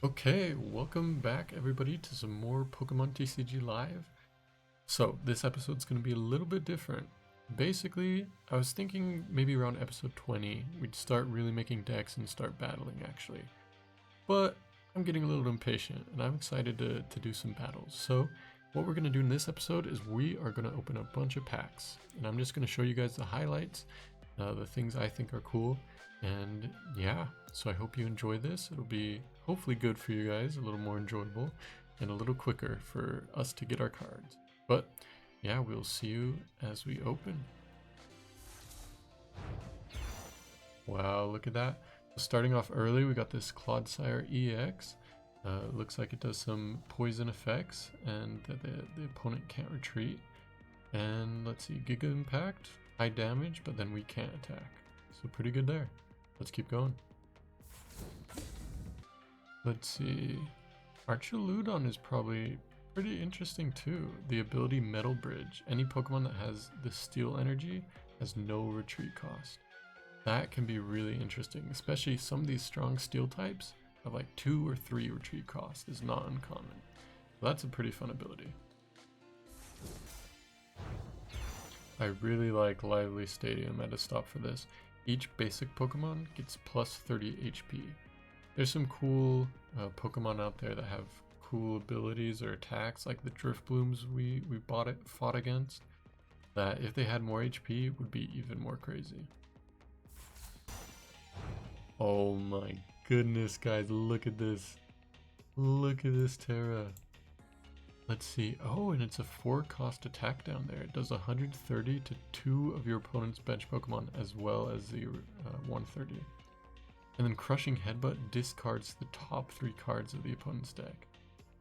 Okay, welcome back everybody to some more Pokemon TCG Live. So this episode's going to be a little bit different. Basically, I was thinking maybe around episode 20, we'd start really making decks and start battling actually. But I'm getting a little impatient and I'm excited to do some battles. So what we're going to do in this episode is we are going to open a bunch of packs. And I'm just going to show you guys the highlights, the things I think are cool. And yeah, so I hope you enjoy this. It'll be hopefully good for you guys, a little more enjoyable and a little quicker for us to get our cards. But yeah, we'll see you as we open. Wow, look at that. So starting off early, we got this Clodsire EX. Looks like it does some poison effects and that the opponent can't retreat. And let's see, Giga Impact, high damage, but then we can't attack. So pretty good there. Let's keep going. Let's see. Archaludon is probably pretty interesting too. The ability Metal Bridge. Any Pokemon that has the Steel Energy has no retreat cost. That can be really interesting, especially some of these strong Steel types have like 2 or 3 retreat cost is not uncommon. So that's a pretty fun ability. I really like Lively Stadium. I had to stop for this. Each basic Pokemon gets plus 30 HP. There's some cool Pokemon out there that have cool abilities or attacks, like the Driftblooms we fought against, that if they had more HP would be even more crazy. Oh my goodness, guys, look at this. Look at this Terra. Let's see. Oh, and it's a 4-cost attack down there. It does 130 to 2 of your opponent's bench Pokemon as well as the 130. And then Crushing Headbutt discards the top 3 cards of the opponent's deck.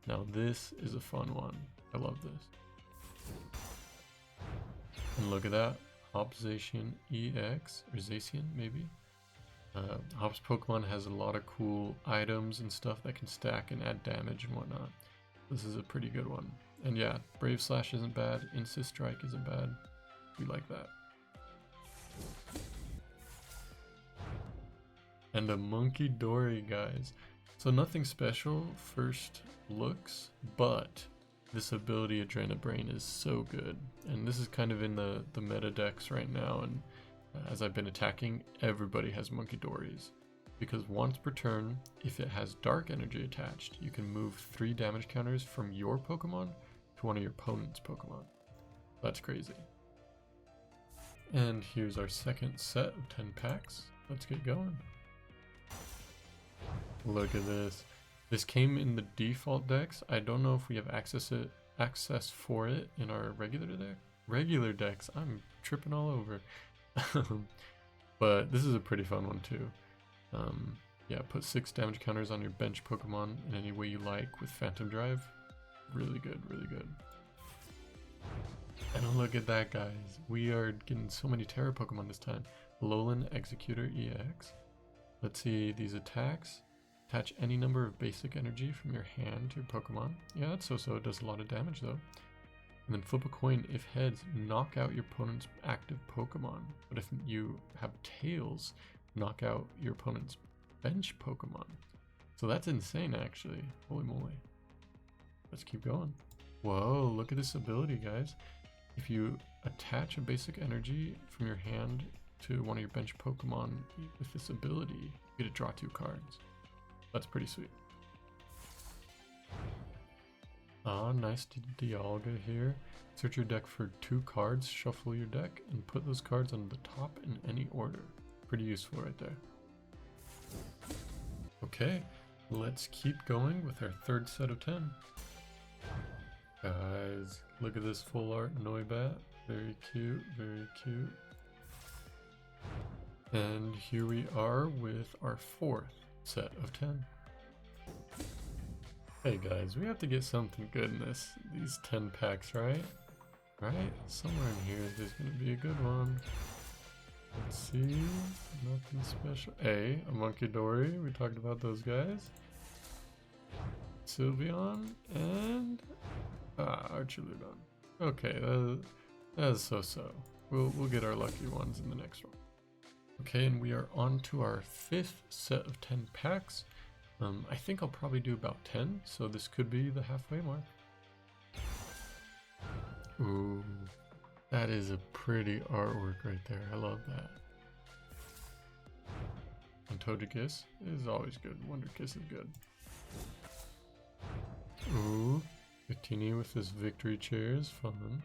Now this is a fun one. I love this. And look at that. Hopzation EX, or Zacian maybe. Hop's Pokemon has a lot of cool items and stuff that can stack and add damage and whatnot. This is a pretty good one. And yeah, Brave Slash isn't bad, Insist Strike isn't bad. We like that. And a Monkey Dory, guys. So nothing special first looks, but this ability Adrena Brain is so good. And this is kind of in the meta decks right now, and as I've been attacking, everybody has Monkey Dories. Because once per turn, if it has Dark Energy attached, you can move 3 damage counters from your Pokemon to one of your opponent's Pokemon. That's crazy. And here's our second set of 10 packs. Let's get going. Look at this. This came in the default decks. I don't know if we have access for it in our regular decks. I'm tripping all over. But this is a pretty fun one too. Yeah, put 6 damage counters on your bench Pokemon in any way you like with Phantom Drive. Really good, really good. And look at that, guys. We are getting so many Terra Pokemon this time. Alolan Executor EX. Let's see these attacks. Attach any number of basic energy from your hand to your Pokemon. Yeah, that's so-so. It does a lot of damage though. And then flip a coin. If heads, knock out your opponent's active Pokemon. But if you have tails, knock out your opponent's bench Pokemon. So that's insane, actually. Holy moly. Let's keep going. Whoa, look at this ability, guys. If you attach a basic energy from your hand to one of your bench Pokemon with this ability, you get to draw 2 cards. That's pretty sweet. Ah, nice Dialga here. Search your deck for 2 cards, shuffle your deck, and put those cards on the top in any order. Pretty useful right there. Okay, let's keep going with our third set of 10. Guys, look at this full art Noibat. Very cute, very cute. And here we are with our 4th set of 10. Hey guys, we have to get something good in these 10 packs, right? Right? Somewhere in here there's gonna be a good one. Let's see, nothing special. A Monkey Dory, we talked about those guys. Sylveon, and Archaludon. Okay, that is so-so. We'll get our lucky ones in the next one. Okay, and we are on to our 5th set of 10 packs. I think I'll probably do about 10, so this could be the halfway mark. Ooh, that is a pretty artwork right there. I love that. And Togekiss is always good. Wonder Kiss is good. Ooh, Victini with his victory chair is fun.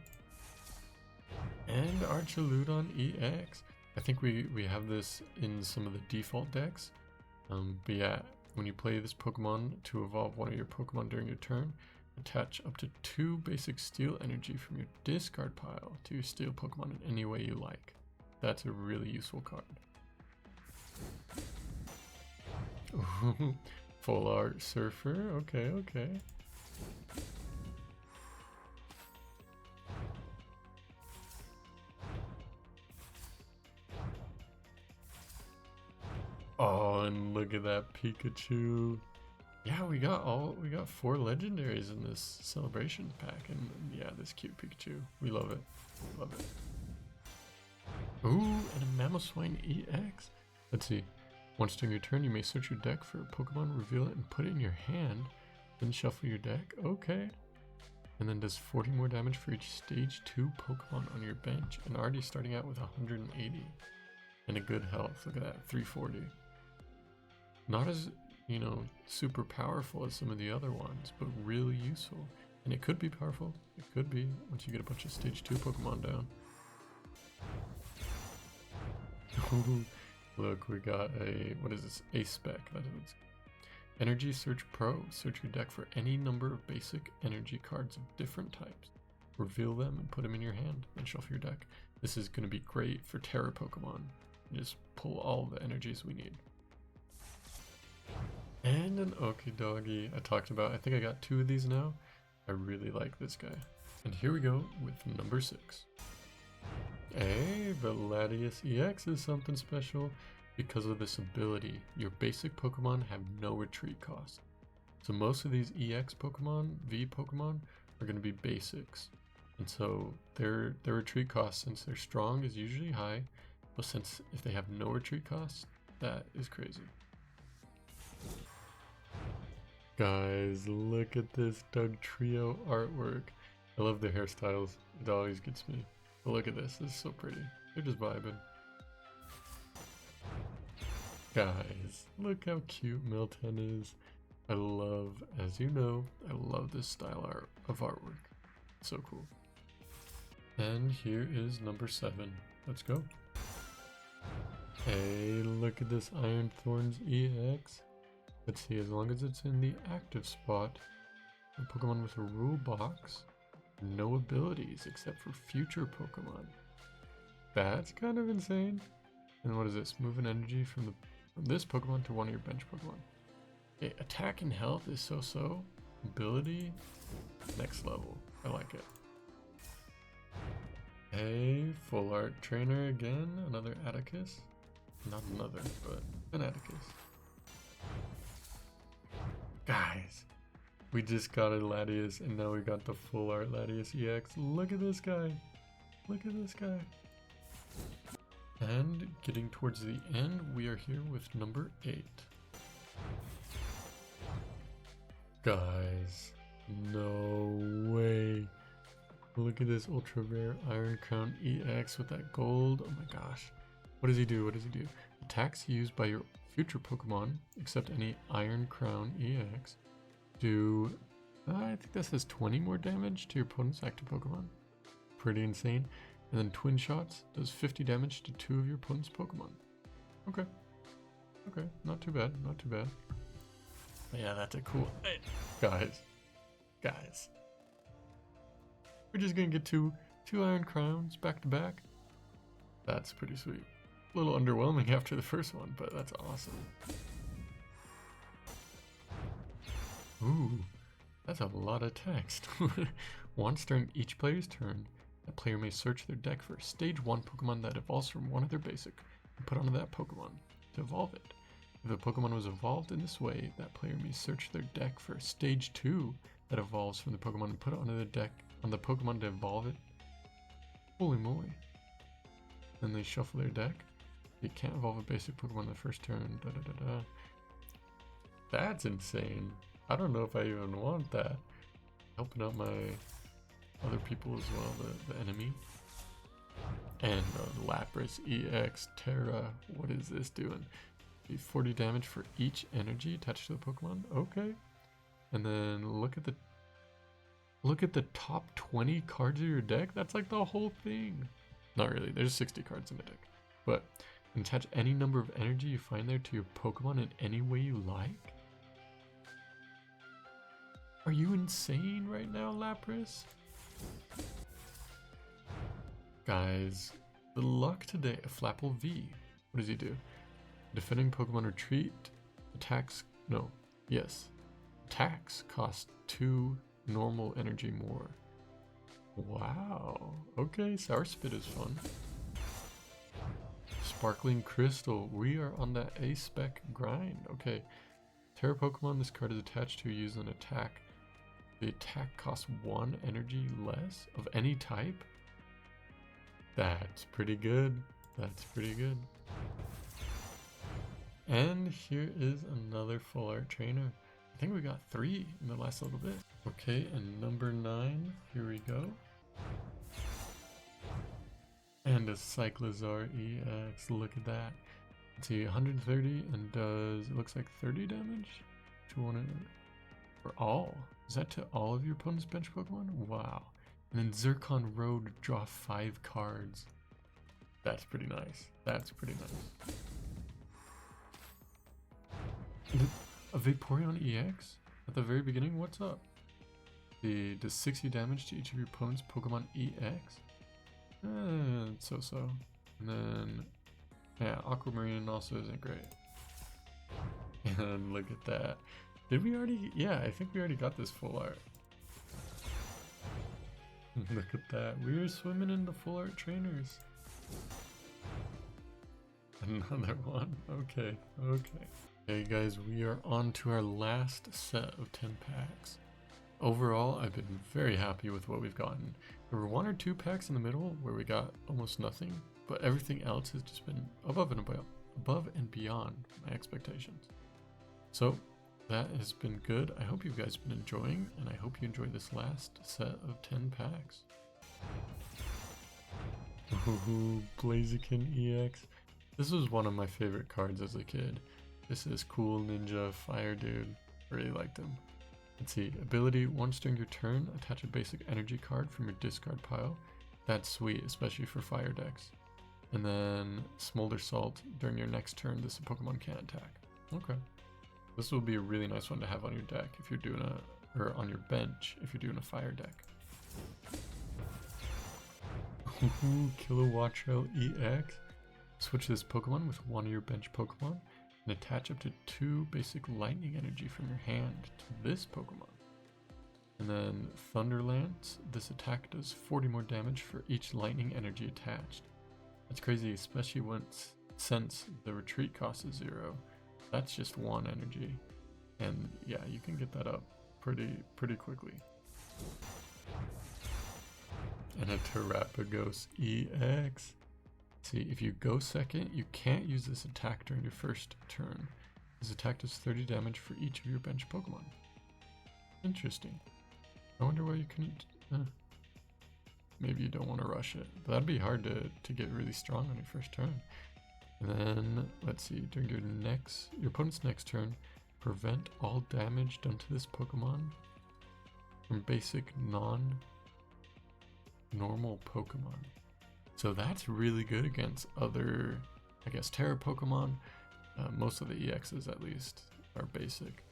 And Archaludon EX. I think we have this in some of the default decks. But yeah, when you play this Pokemon to evolve one of your Pokemon during your turn, attach up to 2 basic steel energy from your discard pile to your steel Pokemon in any way you like. That's a really useful card. Ooh, full art Surfer. Okay, okay. Oh, and look at that Pikachu. Yeah, we got 4 legendaries in this celebrations pack, and yeah, this cute Pikachu. We love it. Love it. Ooh, and a Mamoswine EX. Let's see. Once during your turn, you may search your deck for a Pokemon, reveal it, and put it in your hand. Then shuffle your deck. Okay. And then does 40 more damage for each stage 2 Pokemon on your bench, and already starting out with 180. And a good health. Look at that, 340. Not as, you know, super powerful as some of the other ones, but really useful. And it could be powerful. It could be once you get a bunch of stage 2 Pokemon down. Look, we got a, what is this? A spec. That is Energy Search Pro. Search your deck for any number of basic energy cards of different types. Reveal them and put them in your hand, then shuffle your deck. This is going to be great for Terra Pokemon. Just pull all the energies we need. And an Okidogi I talked about. I think I got 2 of these now. I really like this guy. And here we go with number 6. Hey, but Latias EX is something special. Because of this ability, your basic Pokemon have no retreat cost. So most of these EX Pokemon, V Pokemon, are going to be basics. And so their retreat cost, since they're strong, is usually high. But since if they have no retreat cost, that is crazy. Guys, look at this Doug Trio artwork. I love their hairstyles. It always gets me. But look at this. This is so pretty. They're just vibing. Guys, look how cute Milten is. I love, as you know, I love this style of artwork. So cool. And here is number 7. Let's go. Hey, look at this Iron Thorns EX. Let's see, as long as it's in the active spot, a Pokemon with a rule box, no abilities except for future Pokemon. That's kind of insane. And what is this? Move an energy from this Pokemon to one of your bench Pokemon. Okay, attack and health is so-so. Ability, next level. I like it. Hey, full art trainer again. Another Atticus. Not another, but an Atticus. Guys, we just got a Latias and now we got the full art Latias EX. Look at this guy. Look at this guy. And getting towards the end, we are here with number 8. Guys, no way. Look at this ultra rare Iron Crown EX with that gold. Oh my gosh. What does he do? What does he do? Attacks used by your future Pokemon, except any Iron Crown EX, do, I think that says 20 more damage to your opponent's active Pokemon. Pretty insane. And then Twin Shots does 50 damage to 2 of your opponent's Pokemon. Okay. Okay, not too bad, not too bad. But yeah, that's a cool... Hey, guys. We're just gonna get two Iron Crowns back to back. That's pretty sweet. A little underwhelming after the first one, but that's awesome. Ooh, that's a lot of text. Once during each player's turn, a player may search their deck for a stage 1 Pokemon that evolves from one of their basic and put onto that Pokemon to evolve it. If the Pokemon was evolved in this way, that player may search their deck for a stage 2 that evolves from the Pokemon and put it onto their deck on the Pokemon to evolve it. Holy moly. Then they shuffle their deck. You can't evolve a basic Pokemon the first turn. That's insane. I don't know if I even want that. Helping out my other people as well, the enemy. And Lapras EX Terra. What is this doing? 40 damage for each energy attached to the Pokemon. Okay. And then look at the top 20 cards of your deck. That's like the whole thing. Not really. There's 60 cards in the deck. But attach any number of energy you find there to your Pokemon in any way you like. Are you insane right now, Lapras? Guys, the luck today, a Flapple V. What does he do? Defending Pokemon retreat. Attacks cost 2 normal energy more. Wow. Okay, Sour Spit is fun. Sparkling Crystal. We are on that A-spec grind. Okay. Terra Pokemon this card is attached to use an attack. The attack costs 1 energy less of any type. That's pretty good. That's pretty good. And here is another full art trainer. I think we got 3 in the last little bit. Okay, and number 9, here we go. And a Cyclizar EX, look at that. Let's see, 130 and does, it looks like 30 damage? For all. Is that to all of your opponent's bench Pokemon? Wow. And then Zircon Road, draw 5 cards. That's pretty nice. That's pretty nice. A Vaporeon EX? At the very beginning, what's up? Does 60 damage to each of your opponent's Pokemon EX? So-so. And then, yeah, Aquamarine also isn't great. And look at that. Did we already? Yeah, I think we already got this full art. Look at that. We were swimming in the full art trainers. Another one. Okay, okay. Okay guys, we are on to our last set of 10 packs. Overall, I've been very happy with what we've gotten. There were 1 or 2 packs in the middle where we got almost nothing, but everything else has just been above and beyond my expectations. So that has been good. I hope you guys have been enjoying, and I hope you enjoy this last set of 10 packs. Ooh, Blaziken EX. This was one of my favorite cards as a kid. This is cool ninja fire dude. Really liked him. Let's see. Ability, once during your turn, attach a basic energy card from your discard pile. That's sweet, especially for fire decks. And then Smolder Salt, during your next turn, this Pokemon can't attack. Okay. This will be a really nice one to have on your deck if you're doing or on your bench if you're doing a fire deck. Kilowattrel EX. Switch this Pokemon with one of your bench Pokemon and attach up to 2 basic lightning energy from your hand to this Pokemon. And then Thunderlance. This attack does 40 more damage for each lightning energy attached. That's crazy, especially since the retreat cost is 0. That's just 1 energy. And yeah, you can get that up pretty quickly. And a Terrapagos EX. See, if you go second, you can't use this attack during your first turn. This attack does 30 damage for each of your bench Pokemon. Interesting. I wonder why you couldn't... maybe you don't want to rush it. But that'd be hard to get really strong on your first turn. And then, let's see, during your opponent's next turn, prevent all damage done to this Pokemon from basic non-normal Pokemon. So that's really good against other, I guess, Terra Pokemon. Most of the EXs, at least, are basic.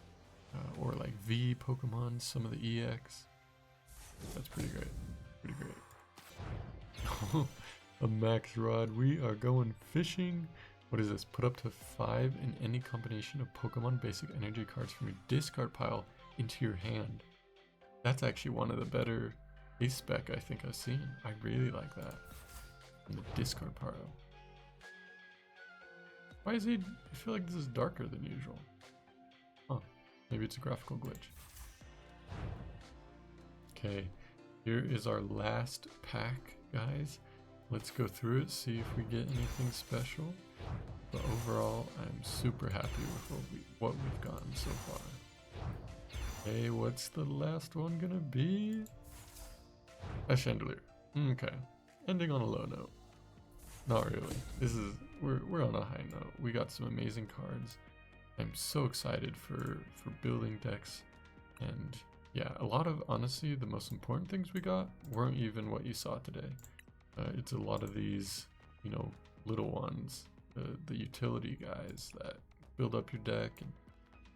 Or like V Pokemon, some of the EX. That's pretty great. Pretty great. A Max Rod. We are going fishing. What is this? Put up to 5 in any combination of Pokemon basic energy cards from your discard pile into your hand. That's actually one of the better ace spec I think I've seen. I really like that. In the discard pile. Why is he? I feel like this is darker than usual. Huh. Maybe it's a graphical glitch. Okay. Here is our last pack, guys. Let's go through it, see if we get anything special. But overall, I'm super happy with what we've gotten so far. Hey, what's the last one gonna be? A chandelier. Okay. Ending on a low note. Not really. We're on a high note. We got some amazing cards. I'm so excited for building decks, and yeah, a lot of, honestly, the most important things we got weren't even what you saw today. It's a lot of these, you know, little ones, the utility guys that build up your deck and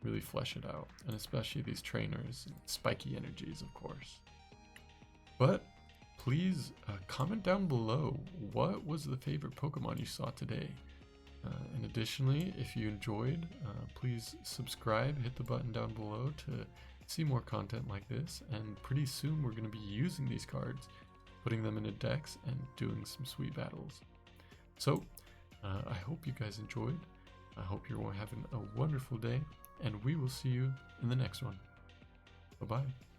really flesh it out, and especially these trainers and spiky energies, of course. But please comment down below, what was the favorite Pokemon you saw today? And additionally, if you enjoyed, please subscribe, hit the button down below to see more content like this, and pretty soon we're going to be using these cards, putting them into decks and doing some sweet battles. So I hope you guys enjoyed. I hope you're having a wonderful day, and we will see you in the next one. Bye-bye.